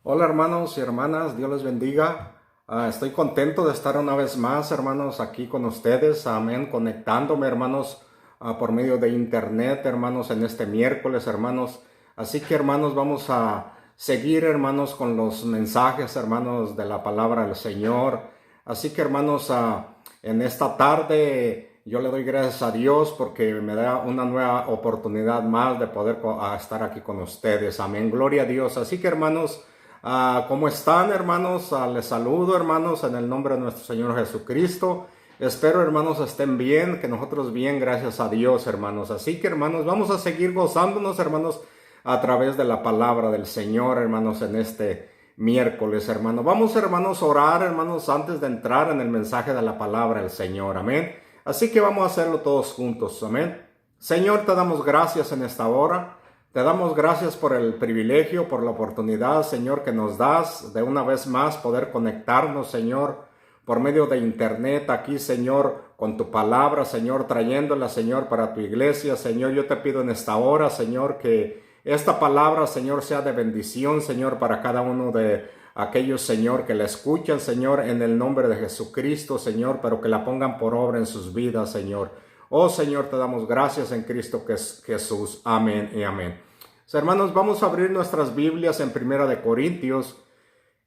Hola hermanos y hermanas, Dios les bendiga. Estoy contento de estar una vez más, hermanos, aquí con ustedes. Amén, conectándome, hermanos, por medio de internet, hermanos, en este miércoles, hermanos. Así que, hermanos, vamos a seguir, hermanos, con los mensajes, hermanos, de la palabra del Señor. Así que, hermanos, en esta tarde yo le doy gracias a Dios porque me da una nueva oportunidad más de poder estar aquí con ustedes. Amén, gloria a Dios. Así que, hermanos, ¿cómo están, hermanos? Les saludo, hermanos, en el nombre de nuestro Señor Jesucristo. Espero, hermanos, estén bien, que nosotros bien, gracias a Dios, hermanos. Así que, hermanos, vamos a seguir gozándonos, hermanos, a través de la palabra del Señor, hermanos, en este miércoles, hermanos. Vamos, hermanos, a orar, hermanos, antes de entrar en el mensaje de la palabra del Señor. Amén. Así que vamos a hacerlo todos juntos. Amén. Señor, te damos gracias en esta hora. Te damos gracias por el privilegio, por la oportunidad, Señor, que nos das de una vez más poder conectarnos, Señor, por medio de internet aquí, Señor, con tu palabra, Señor, trayéndola, Señor, para tu iglesia. Señor, yo te pido en esta hora, Señor, que esta palabra, Señor, sea de bendición, Señor, para cada uno de aquellos, Señor, que la escuchan, Señor, en el nombre de Jesucristo, Señor, pero que la pongan por obra en sus vidas, Señor. Oh, Señor, te damos gracias en Cristo Jesús. Amén y amén. Hermanos, vamos a abrir nuestras Biblias en Primera de Corintios,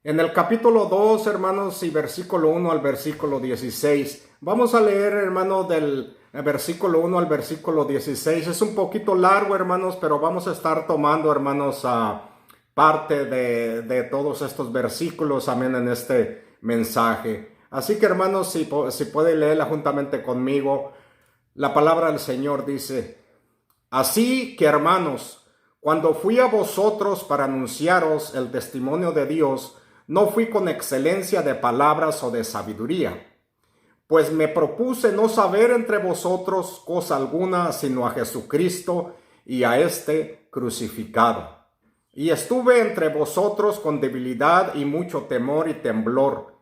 en el capítulo 2, hermanos, y versículo 1 al versículo 16. Vamos a leer, hermano, del versículo 1 al versículo 16. Es un poquito largo, hermanos, pero vamos a estar tomando, hermanos, parte de todos estos versículos, amén, en este mensaje. Así que, hermanos, si puede leerla juntamente conmigo, la palabra del Señor dice: Así que, hermanos, cuando fui a vosotros para anunciaros el testimonio de Dios, no fui con excelencia de palabras o de sabiduría, pues me propuse no saber entre vosotros cosa alguna sino a Jesucristo y a este crucificado. Y estuve entre vosotros con debilidad y mucho temor y temblor.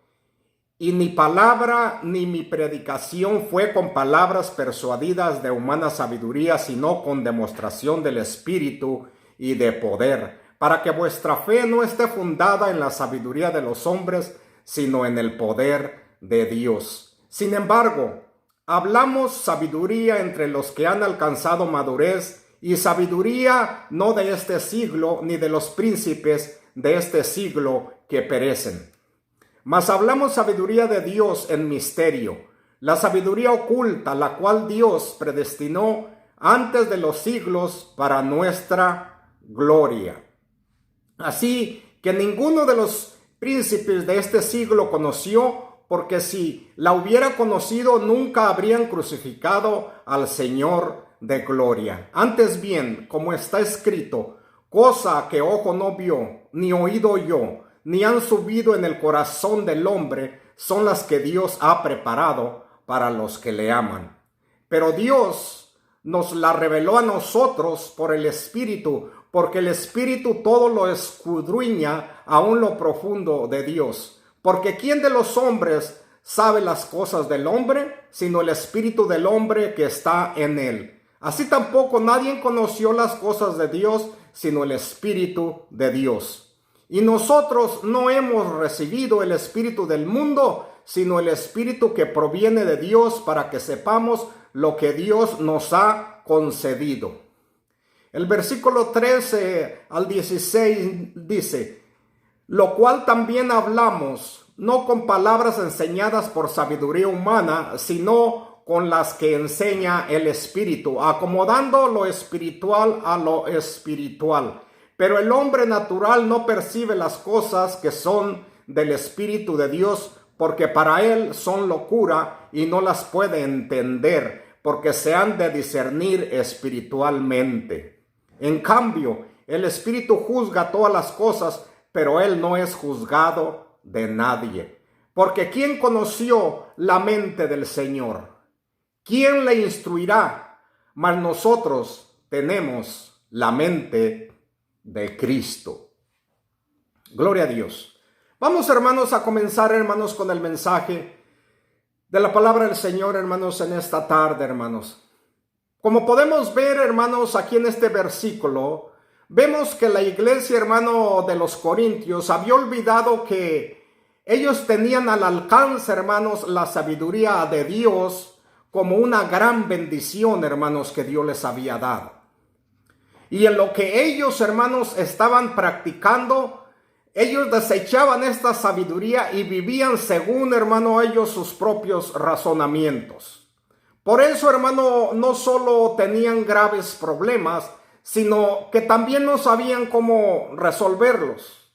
Y ni palabra ni mi predicación fue con palabras persuadidas de humana sabiduría, sino con demostración del Espíritu y de poder, para que vuestra fe no esté fundada en la sabiduría de los hombres, sino en el poder de Dios. Sin embargo, hablamos sabiduría entre los que han alcanzado madurez, y sabiduría no de este siglo, ni de los príncipes de este siglo que perecen. Mas hablamos sabiduría de Dios en misterio, la sabiduría oculta, la cual Dios predestinó antes de los siglos para nuestra gloria. Así que ninguno de los príncipes de este siglo conoció, porque si la hubiera conocido, nunca habrían crucificado al Señor de gloria. Antes bien, como está escrito, cosa que ojo no vio, ni oído oyó, ni han subido en el corazón del hombre, son las que Dios ha preparado para los que le aman. Pero Dios nos la reveló a nosotros por el Espíritu, porque el Espíritu todo lo escudriña, aún lo profundo de Dios. Porque ¿quién de los hombres sabe las cosas del hombre, sino el Espíritu del hombre que está en él? Así tampoco nadie conoció las cosas de Dios, sino el Espíritu de Dios. Y nosotros no hemos recibido el espíritu del mundo, sino el Espíritu que proviene de Dios, para que sepamos lo que Dios nos ha concedido. El versículo 13 al 16 dice: lo cual también hablamos, no con palabras enseñadas por sabiduría humana, sino con las que enseña el Espíritu, acomodando lo espiritual a lo espiritual. Pero el hombre natural no percibe las cosas que son del Espíritu de Dios, porque para él son locura y no las puede entender, porque se han de discernir espiritualmente. En cambio, el Espíritu juzga todas las cosas, pero él no es juzgado de nadie. Porque ¿quién conoció la mente del Señor? ¿Quién le instruirá? Mas nosotros tenemos la mente de Cristo. Gloria a Dios. Vamos, hermanos, a comenzar, hermanos, con el mensaje de la palabra del Señor, hermanos, en esta tarde, hermanos. Como podemos ver, hermanos, aquí en este versículo, vemos que la iglesia, hermano, de los Corintios había olvidado que ellos tenían al alcance, hermanos, la sabiduría de Dios como una gran bendición, hermanos, que Dios les había dado. Y en lo que ellos, hermanos, estaban practicando, ellos desechaban esta sabiduría y vivían según, hermano, ellos sus propios razonamientos. Por eso, hermano, no solo tenían graves problemas, sino que también no sabían cómo resolverlos.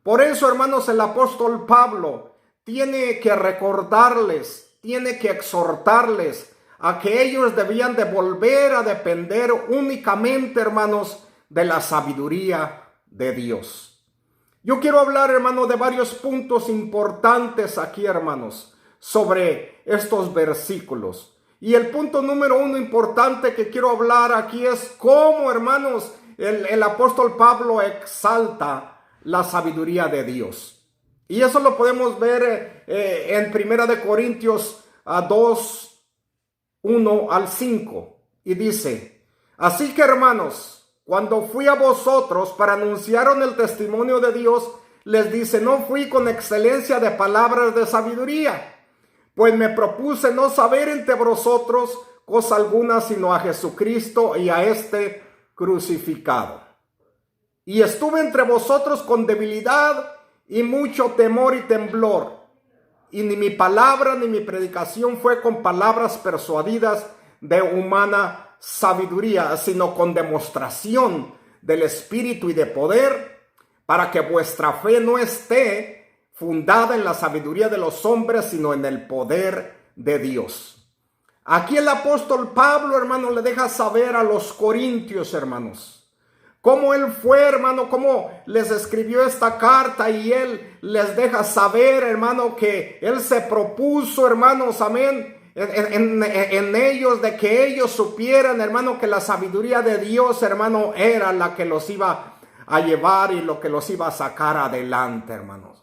Por eso, hermanos, el apóstol Pablo tiene que recordarles, tiene que exhortarles a que ellos debían de volver a depender únicamente, hermanos, de la sabiduría de Dios. Yo quiero hablar, hermano, de varios puntos importantes aquí, hermanos, sobre estos versículos. Y el punto número uno importante que quiero hablar aquí es cómo, hermanos, el apóstol Pablo exalta la sabiduría de Dios. Y eso lo podemos ver en 1 Corintios 2, 1 al 5. Y dice, así que, hermanos, cuando fui a vosotros para anunciaros el testimonio de Dios, les dice, no fui con excelencia de palabras de sabiduría, pues me propuse no saber entre vosotros cosa alguna, sino a Jesucristo y a este crucificado. Y estuve entre vosotros con debilidad y mucho temor y temblor. Y ni mi palabra ni mi predicación fue con palabras persuadidas de humana sabiduría, sino con demostración del Espíritu y de poder, para que vuestra fe no esté fundada en la sabiduría de los hombres, sino en el poder de Dios. Aquí el apóstol Pablo, hermano, le deja saber a los corintios, hermanos, cómo él fue, hermano, cómo les escribió esta carta, y él les deja saber, hermano, que él se propuso, hermanos, amén, en ellos, de que ellos supieran, hermano, que la sabiduría de Dios, hermano, era la que los iba a llevar y lo que los iba a sacar adelante, hermanos.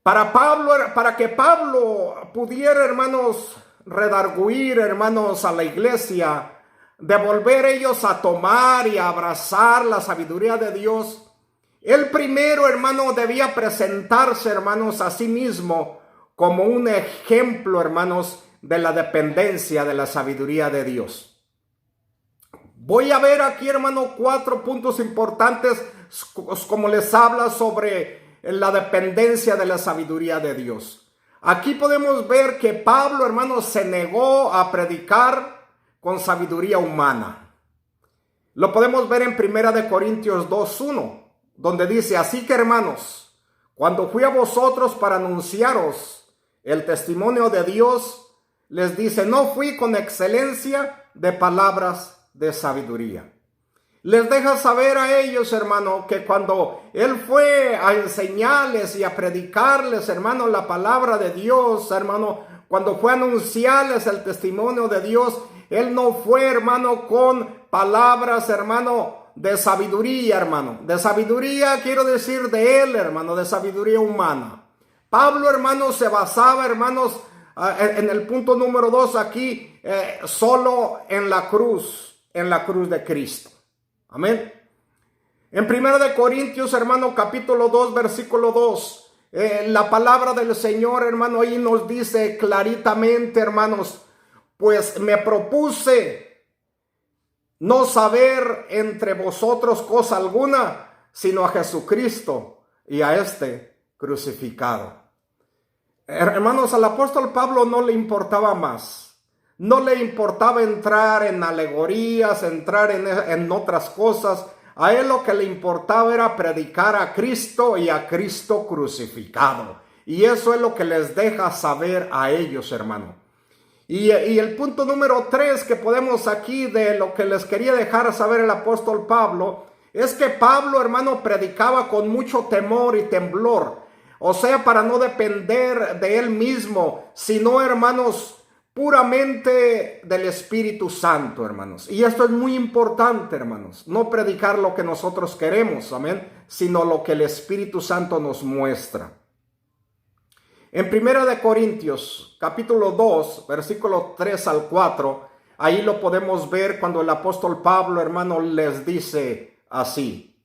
Para que Pablo pudiera, hermanos, redarguir, hermanos, a la iglesia, de volver ellos a tomar y a abrazar la sabiduría de Dios, él primero, hermano, debía presentarse, hermanos, a sí mismo como un ejemplo, hermanos, de la dependencia de la sabiduría de Dios. Voy a ver aquí, hermano, 4 puntos importantes, como les habla sobre la dependencia de la sabiduría de Dios. Aquí podemos ver que Pablo, hermanos, se negó a predicar con sabiduría humana. Lo podemos ver en 1 Corintios 2:1, donde dice, así que, hermanos, cuando fui a vosotros para anunciaros el testimonio de Dios, les dice, no fui con excelencia de palabras de sabiduría. Les deja saber a ellos, hermano, que cuando él fue a enseñarles y a predicarles, hermano, la palabra de Dios, hermano, cuando fue a anunciarles el testimonio de Dios, él no fue, hermano, con palabras, hermano, de sabiduría, hermano. De sabiduría quiero decir de él, hermano, de sabiduría humana. Pablo, hermano, se basaba, hermanos, en el punto número 2 aquí, solo en la cruz de Cristo. Amén. En 1 Corintios, hermano, capítulo 2, versículo 2, la palabra del Señor, hermano, ahí nos dice claritamente, hermanos, pues me propuse no saber entre vosotros cosa alguna, sino a Jesucristo y a este crucificado. Hermanos, al apóstol Pablo no le importaba más. No le importaba entrar en alegorías, entrar en otras cosas. A él lo que le importaba era predicar a Cristo y a Cristo crucificado. Y eso es lo que les deja saber a ellos, hermano. Y el punto número 3 que podemos aquí de lo que les quería dejar saber el apóstol Pablo, es que Pablo, hermano, predicaba con mucho temor y temblor. O sea, para no depender de él mismo, sino, hermanos, puramente del Espíritu Santo, hermanos. Y esto es muy importante, hermanos. No predicar lo que nosotros queremos, amén, sino lo que el Espíritu Santo nos muestra. En 1 Corintios, capítulo 2, versículos 3 al 4, ahí lo podemos ver cuando el apóstol Pablo, hermano, les dice así: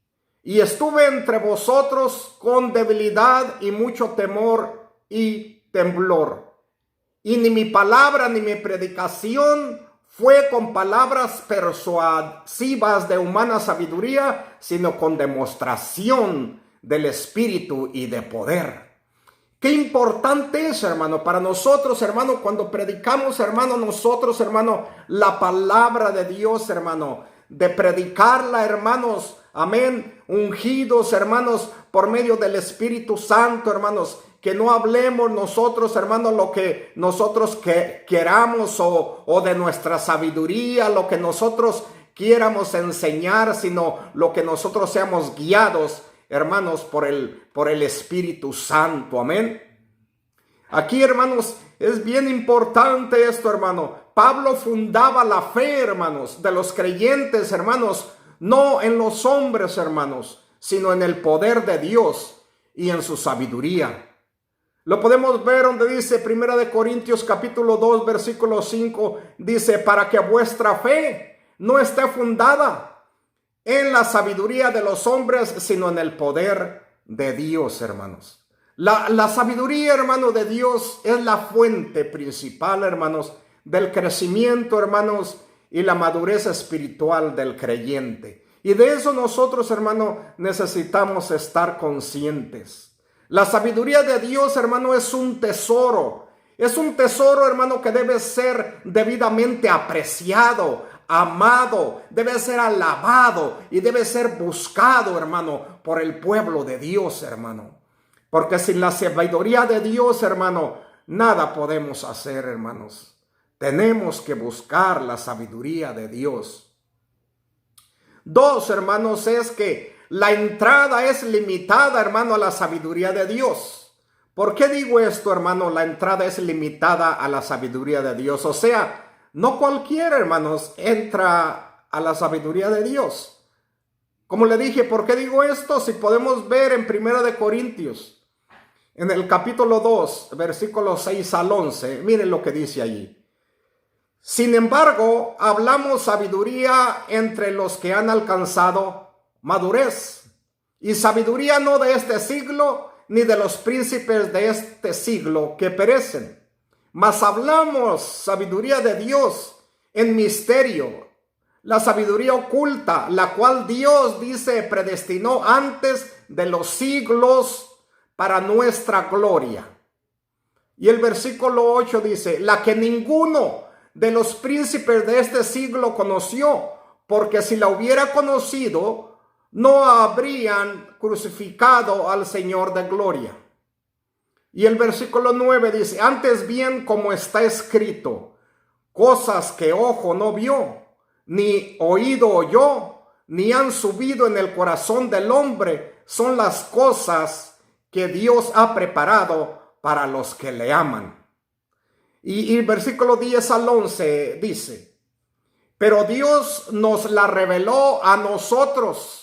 y estuve entre vosotros con debilidad y mucho temor y temblor. Y ni mi palabra ni mi predicación fue con palabras persuasivas de humana sabiduría, sino con demostración del Espíritu y de poder. Qué importante es, hermano, para nosotros, hermano, cuando predicamos, hermano, nosotros, hermano, la palabra de Dios, hermano, de predicarla, hermanos, amén, ungidos, hermanos, por medio del Espíritu Santo, hermanos, que no hablemos nosotros, hermanos, lo que nosotros queramos o de nuestra sabiduría, lo que nosotros quieramos enseñar, sino lo que nosotros seamos guiados, hermanos, por el Espíritu Santo, amén. Aquí, hermanos, es bien importante esto, hermano. Pablo fundaba la fe, hermanos, de los creyentes, hermanos, no en los hombres, hermanos, sino en el poder de Dios y en su sabiduría. Lo podemos ver donde dice 1 Corintios capítulo 2, versículo 5, dice: para que vuestra fe no esté fundada en la sabiduría de los hombres, sino en el poder de Dios, hermanos. La sabiduría, hermano, de Dios es la fuente principal, hermanos, del crecimiento, hermanos, y la madurez espiritual del creyente. Y de eso nosotros, hermano, necesitamos estar conscientes. La sabiduría de Dios, hermano, es un tesoro. Es un tesoro, hermano, que debe ser debidamente apreciado, amado, debe ser alabado y debe ser buscado, hermano, por el pueblo de Dios, hermano. Porque sin la sabiduría de Dios, hermano, nada podemos hacer, hermanos. Tenemos que buscar la sabiduría de Dios. 2, hermanos, es que la entrada es limitada, hermano, a la sabiduría de Dios. ¿Por qué digo esto, hermano? La entrada es limitada a la sabiduría de Dios. O sea, no cualquiera, hermanos, entra a la sabiduría de Dios. Como le dije, ¿por qué digo esto? Si podemos ver en 1 Corintios, en el capítulo 2, versículos 6 al 11, miren lo que dice allí. Sin embargo, hablamos sabiduría entre los que han alcanzado madurez, y sabiduría no de este siglo, ni de los príncipes de este siglo que perecen. Mas hablamos sabiduría de Dios en misterio, la sabiduría oculta, la cual Dios, dice, predestinó antes de los siglos para nuestra gloria. Y el versículo 8 dice: la que ninguno de los príncipes de este siglo conoció, porque si la hubiera conocido, no habrían crucificado al Señor de gloria. Y el versículo 9 dice: antes bien, como está escrito, cosas que ojo no vio, ni oído oyó, ni han subido en el corazón del hombre, son las cosas que Dios ha preparado para los que le aman. Y el versículo 10 al 11 dice: pero Dios nos la reveló a nosotros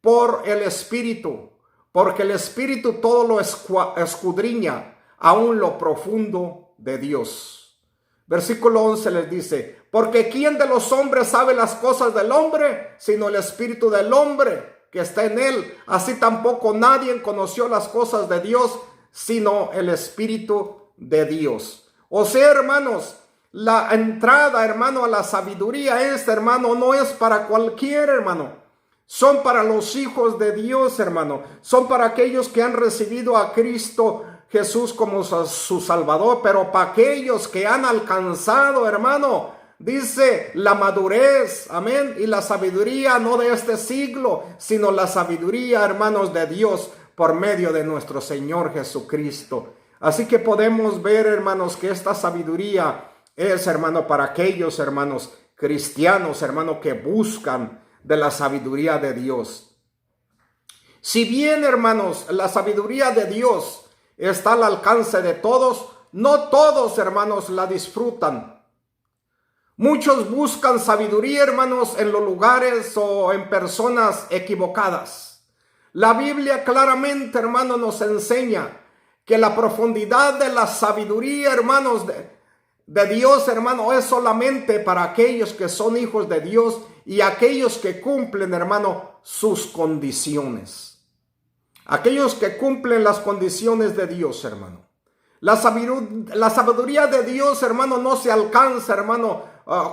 por el Espíritu, porque el Espíritu todo lo escudriña, aún lo profundo de Dios. Versículo 11 les dice: porque ¿quién de los hombres sabe las cosas del hombre, sino el Espíritu del hombre que está en él? Así tampoco nadie conoció las cosas de Dios, sino el Espíritu de Dios. O sea, hermanos, la entrada, hermano, a la sabiduría hermano, no es para cualquier, hermano. Son para los hijos de Dios, hermano. Son para aquellos que han recibido a Cristo Jesús como su Salvador. Pero para aquellos que han alcanzado, hermano, dice, la madurez, amén, y la sabiduría no de este siglo, sino la sabiduría, hermanos, de Dios por medio de nuestro Señor Jesucristo. Así que podemos ver, hermanos, que esta sabiduría es, hermano, para aquellos, hermanos, cristianos, hermanos, que buscan de la sabiduría de Dios. Si bien, hermanos, la sabiduría de Dios está al alcance de todos, no todos, hermanos, la disfrutan. Muchos buscan sabiduría, hermanos, en los lugares o en personas equivocadas. La Biblia claramente, hermanos, nos enseña que la profundidad de la sabiduría, hermanos, de Dios, hermano, es solamente para aquellos que son hijos de Dios y aquellos que cumplen, hermano, sus condiciones. Aquellos que cumplen las condiciones de Dios, hermano. La sabiduría de Dios, hermano, no se alcanza, hermano,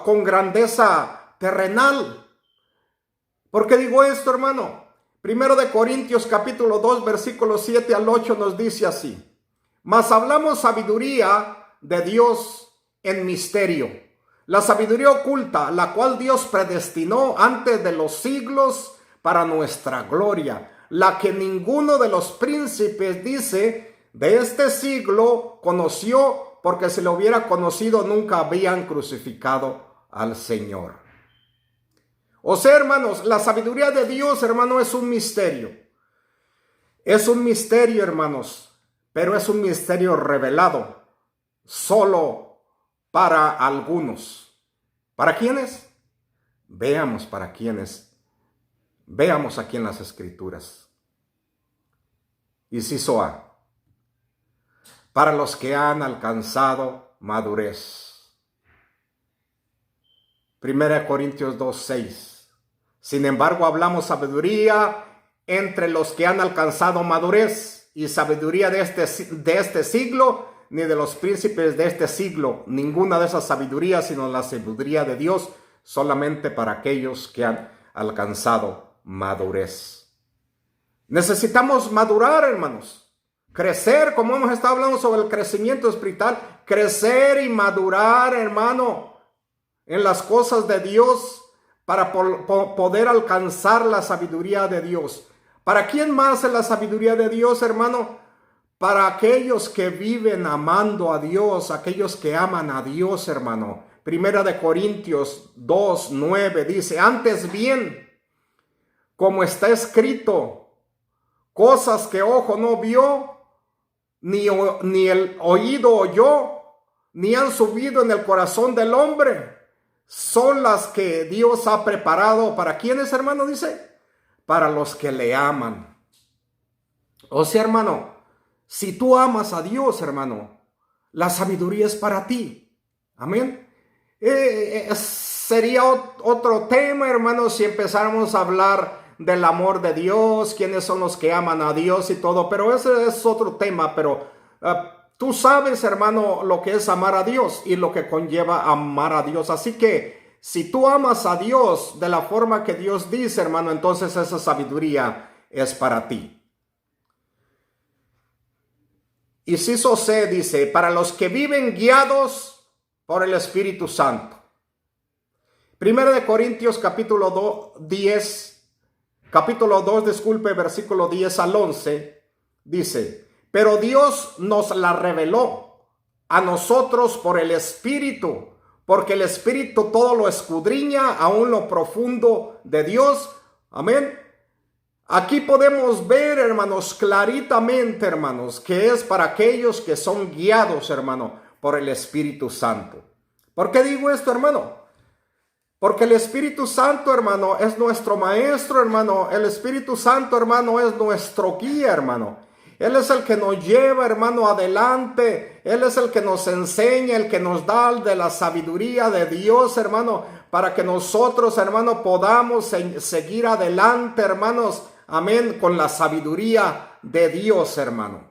con grandeza terrenal. ¿Por qué digo esto, hermano? Primero de Corintios capítulo 2, versículos 7 al 8 nos dice así. Mas hablamos sabiduría de Dios en misterio, la sabiduría oculta, la cual Dios predestinó antes de los siglos para nuestra gloria, la que ninguno de los príncipes, dice, de este siglo conoció, porque si lo hubiera conocido nunca habían crucificado al Señor. O sea, hermanos, la sabiduría de Dios, hermano, es un misterio. Es un misterio, hermanos, pero es un misterio revelado solo para algunos. ¿Para quiénes? Veamos para quiénes. Veamos aquí en las Escrituras. Inciso A. Para los que han alcanzado madurez. 1 Corintios 2:6. Sin embargo, hablamos sabiduría entre los que han alcanzado madurez, y sabiduría de este siglo, ni de los príncipes de este siglo, ninguna de esas sabidurías, sino la sabiduría de Dios, solamente para aquellos que han alcanzado madurez. Necesitamos madurar, hermanos, crecer, como hemos estado hablando sobre el crecimiento espiritual, crecer y madurar, hermano, en las cosas de Dios, para poder alcanzar la sabiduría de Dios. ¿Para quién más es la sabiduría de Dios, hermano? Para aquellos que viven amando a Dios, aquellos que aman a Dios, hermano. Primera de Corintios 2:9 dice, antes bien, como está escrito, cosas que ojo no vio, ni el oído oyó, ni han subido en el corazón del hombre, son las que Dios ha preparado. ¿Para quiénes, hermano? Dice, para los que le aman. O sea, hermano, si tú amas a Dios, hermano, la sabiduría es para ti. Amén. Sería otro tema, hermano, si empezáramos a hablar del amor de Dios, quiénes son los que aman a Dios y todo, pero ese es otro tema. Pero tú sabes, hermano, lo que es amar a Dios y lo que conlleva amar a Dios. Así que si tú amas a Dios de la forma que Dios dice, hermano, entonces esa sabiduría es para ti. Inciso C dice, para los que viven guiados por el Espíritu Santo. Primero de Corintios capítulo 2, versículo 10 al 11, dice, pero Dios nos la reveló a nosotros por el Espíritu, porque el Espíritu todo lo escudriña, aún lo profundo de Dios. Amén. Aquí podemos ver, hermanos, claritamente, hermanos, que es para aquellos que son guiados, hermano, por el Espíritu Santo. ¿Por qué digo esto, hermano? Porque el Espíritu Santo, hermano, es nuestro maestro, hermano. El Espíritu Santo, hermano, es nuestro guía, hermano. Él es el que nos lleva, hermano, adelante. Él es el que nos enseña, el que nos da de la sabiduría de Dios, hermano, para que nosotros, hermano, podamos seguir adelante, hermanos. Amén, con la sabiduría de Dios, hermano.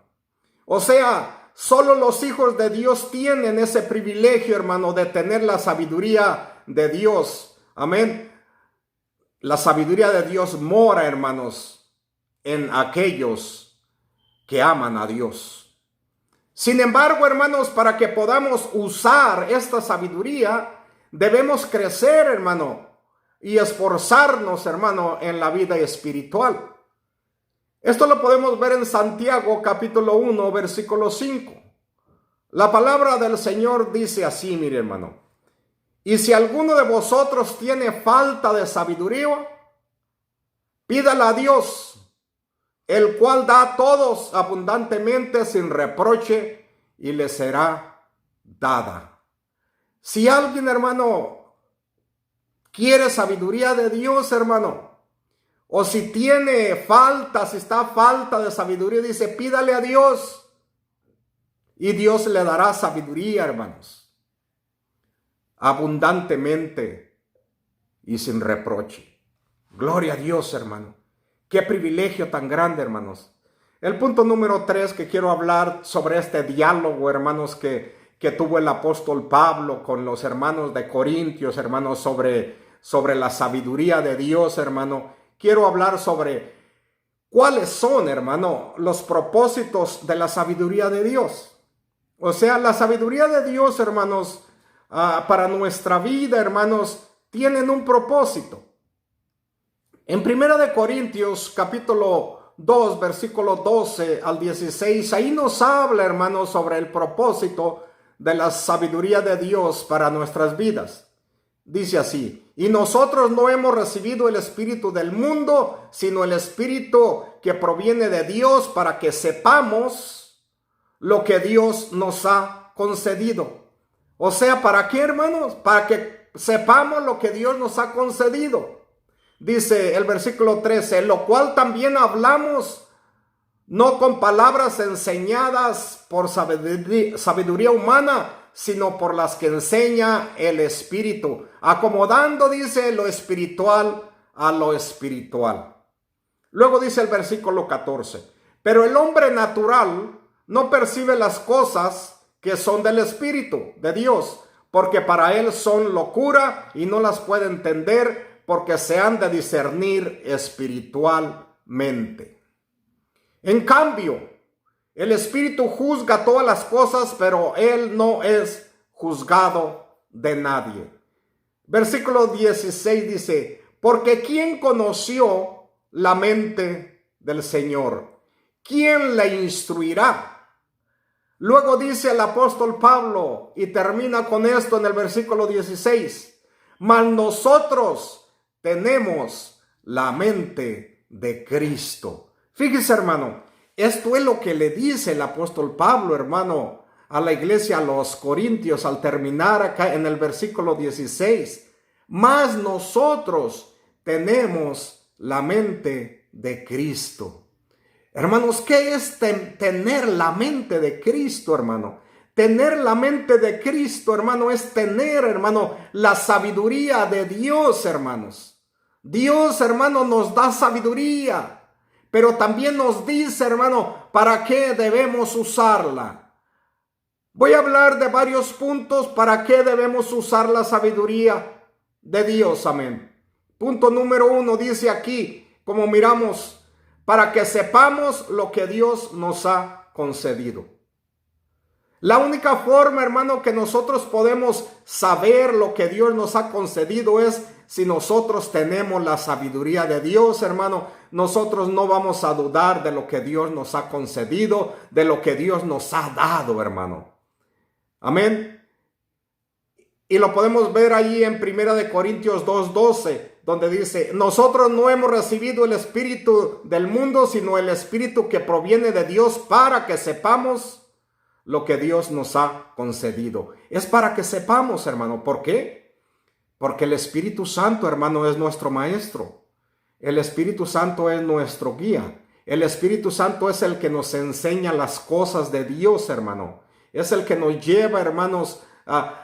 O sea, solo los hijos de Dios tienen ese privilegio, hermano, de tener la sabiduría de Dios. Amén. La sabiduría de Dios mora, hermanos, en aquellos que aman a Dios. Sin embargo, hermanos, para que podamos usar esta sabiduría, debemos crecer, hermano, y esforzarnos, hermano, en la vida espiritual. Esto lo podemos ver en Santiago capítulo 1, versículo 5. La palabra del Señor dice así, mire, hermano. Y si alguno de vosotros tiene falta de sabiduría, pídala a Dios, el cual da a todos abundantemente sin reproche, y le será dada. Si alguien, hermano, quiere sabiduría de Dios, hermano, o si tiene falta, si está a falta de sabiduría, dice, pídale a Dios y Dios le dará sabiduría, hermanos. abundantemente y sin reproche. Gloria a Dios, hermano. Qué privilegio tan grande, hermanos. El punto número 3 que quiero hablar sobre este diálogo, hermanos, que tuvo el apóstol Pablo con los hermanos de Corintios, hermanos, sobre la sabiduría de Dios, hermano. Quiero hablar sobre cuáles son, hermano, los propósitos de la sabiduría de Dios. O sea, la sabiduría de Dios, hermanos, para nuestra vida, hermanos, tienen un propósito. En 1 Corintios, capítulo 2, versículo 12 al 16, ahí nos habla, hermanos, sobre el propósito de la sabiduría de Dios para nuestras vidas. Dice así: y nosotros no hemos recibido el espíritu del mundo, sino el espíritu que proviene de Dios, para que sepamos lo que Dios nos ha concedido. O sea, ¿para qué, hermanos? Para que sepamos lo que Dios nos ha concedido. Dice el versículo 13, lo cual también hablamos, no con palabras enseñadas por sabiduría humana, sino por las que enseña el Espíritu, acomodando, dice, lo espiritual a lo espiritual. Luego dice el versículo 14, pero el hombre natural no percibe las cosas que son del Espíritu de Dios, porque para él son locura y no las puede entender, porque se han de discernir espiritualmente. En cambio, el Espíritu juzga todas las cosas, pero él no es juzgado de nadie. Versículo 16 dice, porque ¿quién conoció la mente del Señor? ¿Quién le instruirá? Luego dice el apóstol Pablo, y termina con esto en el versículo 16, mas nosotros tenemos la mente de Cristo. Fíjese, hermano, esto es lo que le dice el apóstol Pablo, hermano, a la iglesia, a los corintios, al terminar acá en el versículo 16. Mas nosotros tenemos la mente de Cristo. Hermanos, ¿qué es tener la mente de Cristo, hermano? Tener la mente de Cristo, hermano, es tener, hermano, la sabiduría de Dios, hermanos. Dios, hermano, nos da sabiduría, pero también nos dice, hermano, para qué debemos usarla. Voy a hablar de varios puntos para qué debemos usar la sabiduría de Dios, amén. Punto número 1 dice aquí, como miramos, para que sepamos lo que Dios nos ha concedido. La única forma, hermano, que nosotros podemos saber lo que Dios nos ha concedido es si nosotros tenemos la sabiduría de Dios, hermano. Nosotros no vamos a dudar de lo que Dios nos ha concedido, de lo que Dios nos ha dado, hermano. Amén. Y lo podemos ver ahí en 1 Corintios 2:12, donde dice, nosotros no hemos recibido el espíritu del mundo, sino el espíritu que proviene de Dios, para que sepamos lo que Dios nos ha concedido. Es para que sepamos, hermano. ¿Por qué? Porque el Espíritu Santo, hermano, es nuestro maestro. El Espíritu Santo es nuestro guía. El Espíritu Santo es el que nos enseña las cosas de Dios, hermano. Es el que nos lleva, hermanos,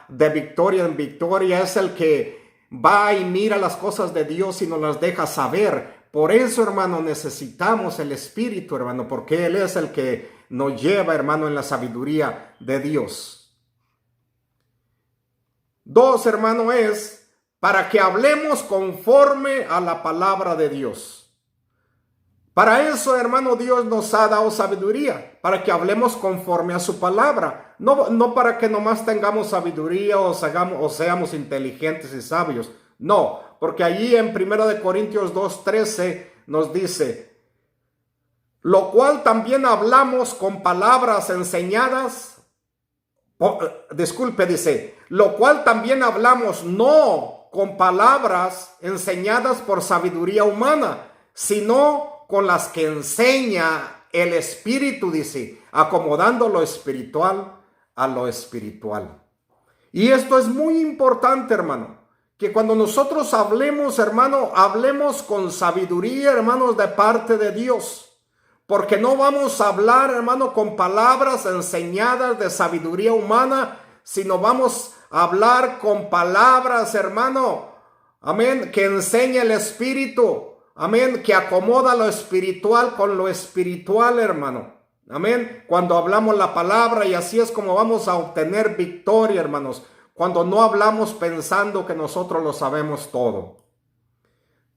de victoria en victoria. Es el que va y mira las cosas de Dios y nos las deja saber. Por eso, hermano, necesitamos el Espíritu, hermano, porque Él es el que nos lleva, hermano, en la sabiduría de Dios. 2, hermano, es para que hablemos conforme a la palabra de Dios. Para eso, hermano, Dios nos ha dado sabiduría, para que hablemos conforme a su palabra. No para que nomás tengamos sabiduría o seamos inteligentes y sabios. No, porque allí en 1 Corintios 2:13 nos dice, lo cual también hablamos con palabras enseñadas. Dice, lo cual también hablamos no con palabras enseñadas por sabiduría humana, sino con las que enseña el Espíritu, dice, acomodando lo espiritual a lo espiritual. Y esto es muy importante, hermano, que cuando nosotros hablemos, hermano, hablemos con sabiduría, hermanos, de parte de Dios. Porque no vamos a hablar, hermano, con palabras enseñadas de sabiduría humana, sino vamos a hablar con palabras, hermano. Amén, que enseña el Espíritu. Amén, que acomoda lo espiritual con lo espiritual, hermano. Amén, cuando hablamos la palabra, y así es como vamos a obtener victoria, hermanos. Cuando no hablamos pensando que nosotros lo sabemos todo.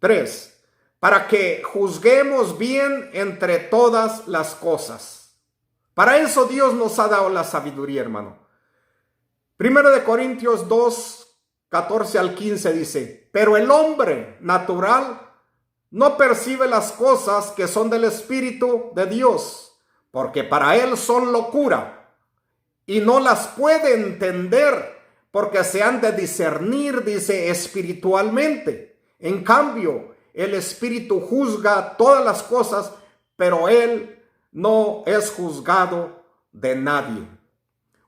3. Para que juzguemos bien entre todas las cosas. Para eso Dios nos ha dado la sabiduría, hermano. 1 Corintios 2, 14 al 15 dice: pero el hombre natural no percibe las cosas que son del Espíritu de Dios, porque para él son locura, y no las puede entender, porque se han de discernir, dice, espiritualmente. En cambio, el Espíritu juzga todas las cosas, pero él no es juzgado de nadie.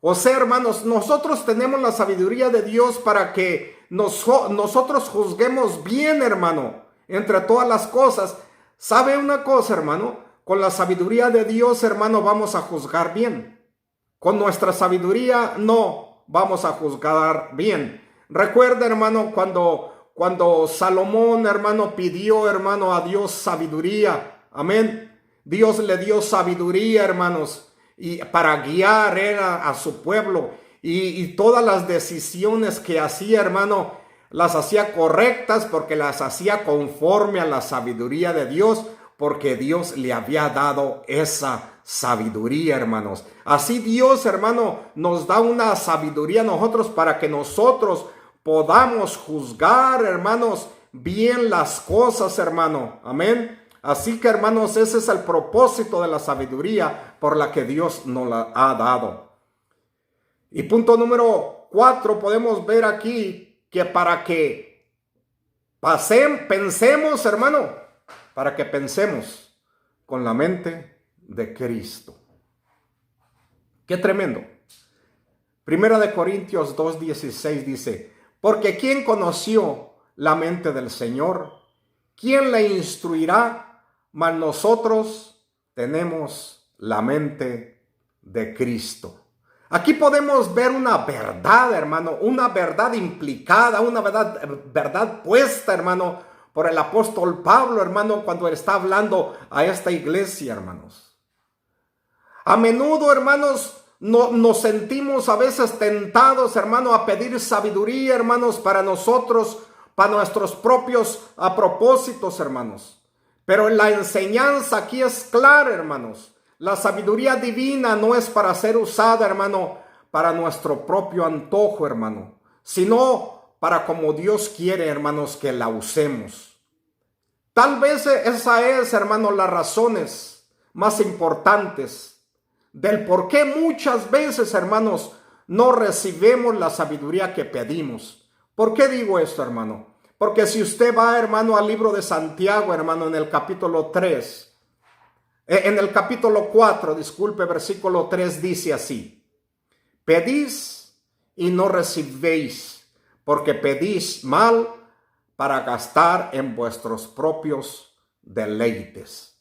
O sea, hermanos, nosotros tenemos la sabiduría de Dios para que nosotros juzguemos bien, hermano, entre todas las cosas. ¿Sabe una cosa, hermano? Con la sabiduría de Dios, hermano, vamos a juzgar bien. Con nuestra sabiduría no vamos a juzgar bien. Recuerda, hermano, cuando Salomón, hermano, pidió, hermano, a Dios sabiduría. Amén. Dios le dio sabiduría, hermanos, y para guiar a su pueblo. Y todas las decisiones que hacía, hermano, las hacía correctas porque las hacía conforme a la sabiduría de Dios, porque Dios le había dado esa sabiduría, hermanos. Así Dios, hermano, nos da una sabiduría a nosotros para que nosotros podamos juzgar, hermanos, bien las cosas, hermano. Amén. Así que, hermanos, ese es el propósito de la sabiduría por la que Dios nos la ha dado. Y punto número 4, podemos ver aquí que para que pensemos, hermano, para que pensemos con la mente de Cristo. Qué tremendo. 1 Corintios 2:16 dice: porque ¿quién conoció la mente del Señor? ¿Quién le instruirá? Mas nosotros tenemos la mente de Cristo. Aquí podemos ver una verdad, hermano, una verdad implicada, una verdad puesta, hermano, por el apóstol Pablo, hermano, cuando está hablando a esta iglesia, hermanos. A menudo, hermanos, nos sentimos a veces tentados, hermano, a pedir sabiduría, hermanos, para nosotros, para nuestros propios propósitos, hermanos. Pero la enseñanza aquí es clara, hermanos. La sabiduría divina no es para ser usada, hermano, para nuestro propio antojo, hermano, sino para como Dios quiere, hermanos, que la usemos. Tal vez esa es, hermano, las razones más importantes del por qué muchas veces, hermanos, no recibimos la sabiduría que pedimos. ¿Por qué digo esto, hermano? Porque si usted va, hermano, al libro de Santiago, hermano, en el capítulo 3, en el capítulo 4, disculpe, versículo 3 dice así: pedís y no recibéis, porque pedís mal para gastar en vuestros propios deleites.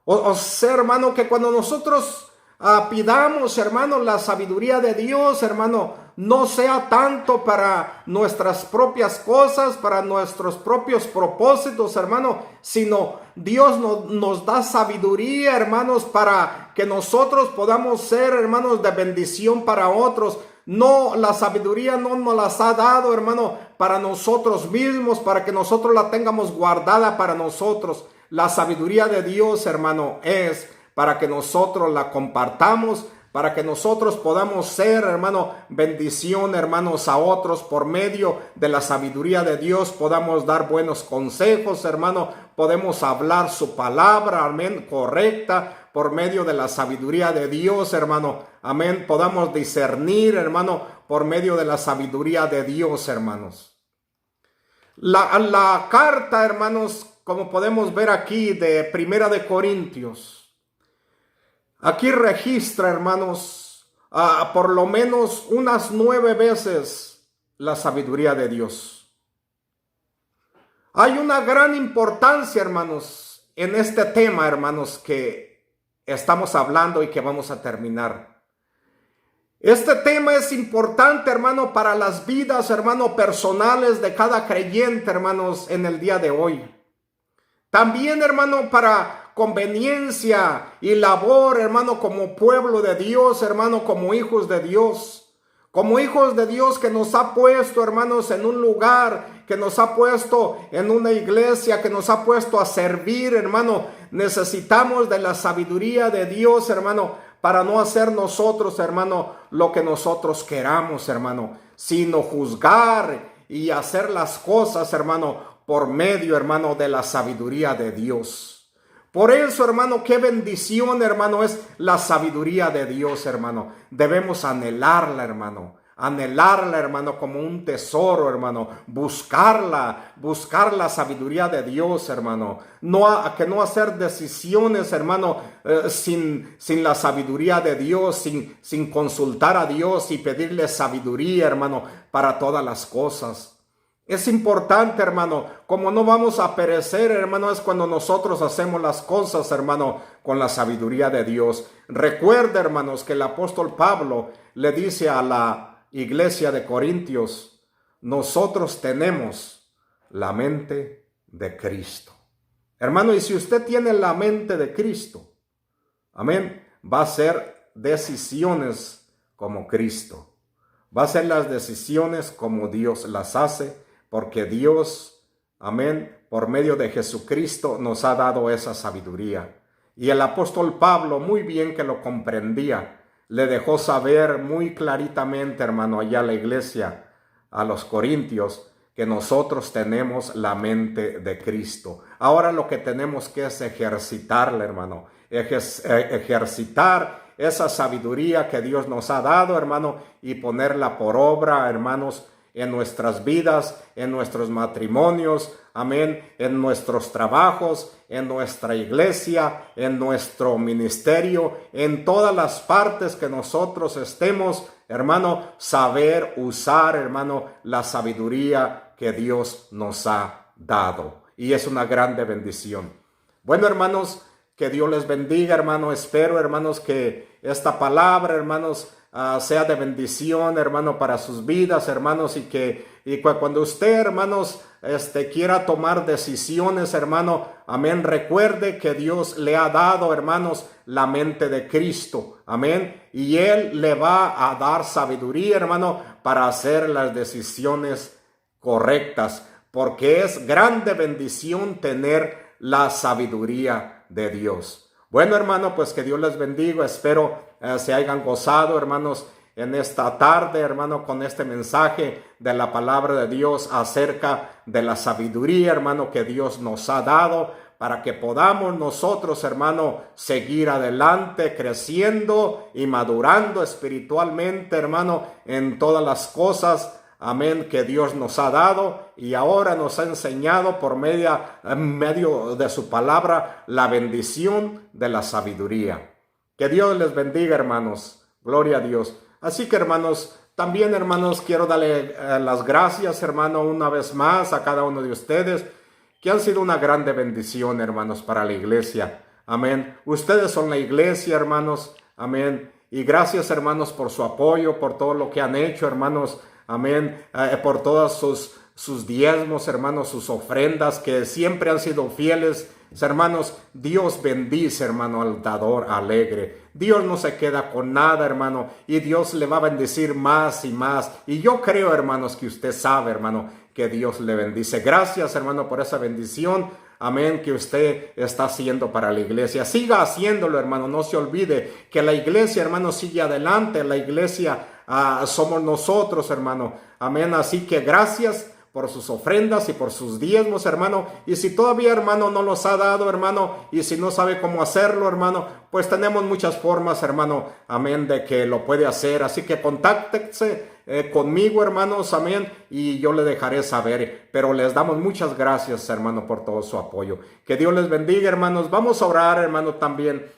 O sea, hermano, que cuando nosotros pidamos, hermano, la sabiduría de Dios, hermano, no sea tanto para nuestras propias cosas, para nuestros propios propósitos, hermano, sino Dios nos da sabiduría, hermanos, para que nosotros podamos ser, hermanos, de bendición para otros. No, la sabiduría no nos las ha dado, hermano, para nosotros mismos, para que nosotros la tengamos guardada para nosotros. La sabiduría de Dios, hermano, es para que nosotros la compartamos, para que nosotros podamos ser, hermano, bendición, hermanos, a otros. Por medio de la sabiduría de Dios podamos dar buenos consejos, hermano, podemos hablar su palabra, amén, correcta, por medio de la sabiduría de Dios, hermano, amén, podamos discernir, hermano, por medio de la sabiduría de Dios, hermanos. La carta, hermanos, como podemos ver aquí, de 1 Corintios, aquí registra, hermanos, por lo menos unas 9 veces la sabiduría de Dios. Hay una gran importancia, hermanos, en este tema, hermanos, que estamos hablando y que vamos a terminar. Este tema es importante, hermano, para las vidas, hermano, personales de cada creyente, hermanos, en el día de hoy. También, hermano, para conveniencia y labor, hermano, como pueblo de Dios, hermano, como hijos de Dios. Como hijos de Dios que nos ha puesto, hermanos, en un lugar, que nos ha puesto en una iglesia, que nos ha puesto a servir, hermano. Necesitamos de la sabiduría de Dios, hermano, para no hacer nosotros, hermano, lo que nosotros queramos, hermano, sino juzgar y hacer las cosas, hermano, por medio, hermano, de la sabiduría de Dios. Por eso, hermano, qué bendición, hermano, es la sabiduría de Dios, hermano. Debemos anhelarla, hermano. Anhelarla, hermano, como un tesoro, hermano. Buscar la sabiduría de Dios, hermano. Que no hacer decisiones, hermano, sin la sabiduría de Dios, sin consultar a Dios y pedirle sabiduría, hermano, para todas las cosas. Es importante, hermano, como no vamos a perecer, hermano, es cuando nosotros hacemos las cosas, hermano, con la sabiduría de Dios. Recuerda, hermanos, que el apóstol Pablo le dice a la iglesia de Corintios, nosotros tenemos la mente de Cristo. Hermano, y si usted tiene la mente de Cristo, amén, va a hacer decisiones como Cristo. Va a hacer las decisiones como Dios las hace. Porque Dios, amén, por medio de Jesucristo nos ha dado esa sabiduría. Y el apóstol Pablo, muy bien que lo comprendía, le dejó saber muy claritamente, hermano, allá a la iglesia, a los corintios, que nosotros tenemos la mente de Cristo. Ahora lo que tenemos que es ejercitarla, hermano, ejercitar esa sabiduría que Dios nos ha dado, hermano, y ponerla por obra, hermanos, en nuestras vidas, en nuestros matrimonios, amén, en nuestros trabajos, en nuestra iglesia, en nuestro ministerio, en todas las partes que nosotros estemos, hermano, saber usar, hermano, la sabiduría que Dios nos ha dado. Y es una grande bendición. Bueno, hermanos, que Dios les bendiga, hermano. Espero, hermanos, que esta palabra, hermanos, sea de bendición, hermano, para sus vidas, hermanos, y cuando usted, hermanos, quiera tomar decisiones, hermano, amén, recuerde que Dios le ha dado, hermanos, la mente de Cristo, amén, y Él le va a dar sabiduría, hermano, para hacer las decisiones correctas, porque es grande bendición tener la sabiduría de Dios. Bueno, hermano, pues que Dios les bendiga. Espero se hayan gozado, hermanos, en esta tarde, hermano, con este mensaje de la palabra de Dios acerca de la sabiduría, hermano, que Dios nos ha dado para que podamos nosotros, hermano, seguir adelante, creciendo y madurando espiritualmente, hermano, en todas las cosas, amén, que Dios nos ha dado y ahora nos ha enseñado por medio de su palabra la bendición de la sabiduría. Que Dios les bendiga, hermanos. Gloria a Dios. Así que, hermanos, también, hermanos, quiero darle las gracias, hermano, una vez más a cada uno de ustedes que han sido una grande bendición, hermanos, para la iglesia. Amén. Ustedes son la iglesia, hermanos. Amén. Y gracias, hermanos, por su apoyo, por todo lo que han hecho, hermanos. Amén. Por todos sus diezmos, hermanos, sus ofrendas que siempre han sido fieles. Hermanos, Dios bendice, hermano, al dador alegre. Dios no se queda con nada, hermano, y Dios le va a bendecir más y más. Y yo creo, hermanos, que usted sabe, hermano, que Dios le bendice. Gracias, hermano, por esa bendición. Amén, que usted está haciendo para la iglesia. Siga haciéndolo, hermano. No se olvide que la iglesia, hermano, sigue adelante. La iglesia somos nosotros, hermano. Amén. Así que gracias por sus ofrendas y por sus diezmos, hermano. Y si todavía, hermano, no los ha dado, hermano, y si no sabe cómo hacerlo, hermano, pues tenemos muchas formas, hermano, amén, de que lo puede hacer. Así que contáctese conmigo, hermanos, amén, y yo le dejaré saber. Pero les damos muchas gracias, hermano, por todo su apoyo. Que Dios les bendiga, hermanos. Vamos a orar, hermano, también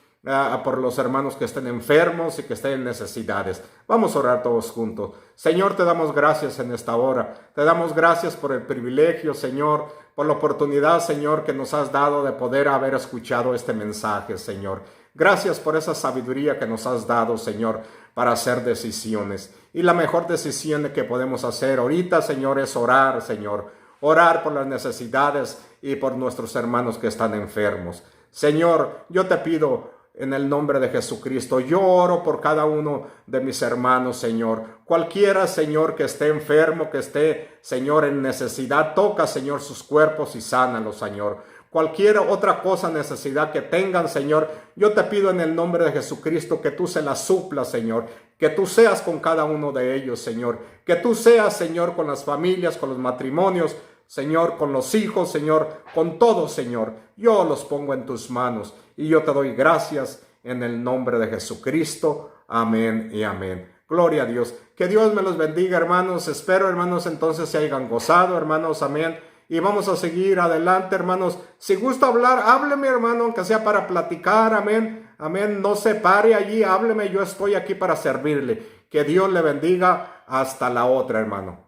por los hermanos que estén enfermos y que estén en necesidades. Vamos a orar todos juntos. Señor, te damos gracias en esta hora. Te damos gracias por el privilegio, Señor, por la oportunidad, Señor, que nos has dado de poder haber escuchado este mensaje, Señor. Gracias por esa sabiduría que nos has dado, Señor, para hacer decisiones. Y la mejor decisión que podemos hacer ahorita, Señor, es orar, Señor. Orar por las necesidades y por nuestros hermanos que están enfermos. Señor, yo te pido en el nombre de Jesucristo, yo oro por cada uno de mis hermanos, Señor. Cualquiera, Señor, que esté enfermo, que esté, Señor, en necesidad, toca, Señor, sus cuerpos y sánalos, Señor. Cualquier otra cosa, necesidad que tengan, Señor, yo te pido en el nombre de Jesucristo que tú se la suplas, Señor. Que tú seas con cada uno de ellos, Señor. Que tú seas, Señor, con las familias, con los matrimonios, Señor, con los hijos, Señor, con todos, Señor. Yo los pongo en tus manos y yo te doy gracias en el nombre de Jesucristo. Amén y amén. Gloria a Dios. Que Dios me los bendiga, hermanos. Espero, hermanos, entonces se hayan gozado, hermanos. Amén. Y vamos a seguir adelante, hermanos. Si gusta hablar, hábleme, hermano, aunque sea para platicar. Amén. Amén. No se pare allí, hábleme. Yo estoy aquí para servirle. Que Dios le bendiga. Hasta la otra, hermano.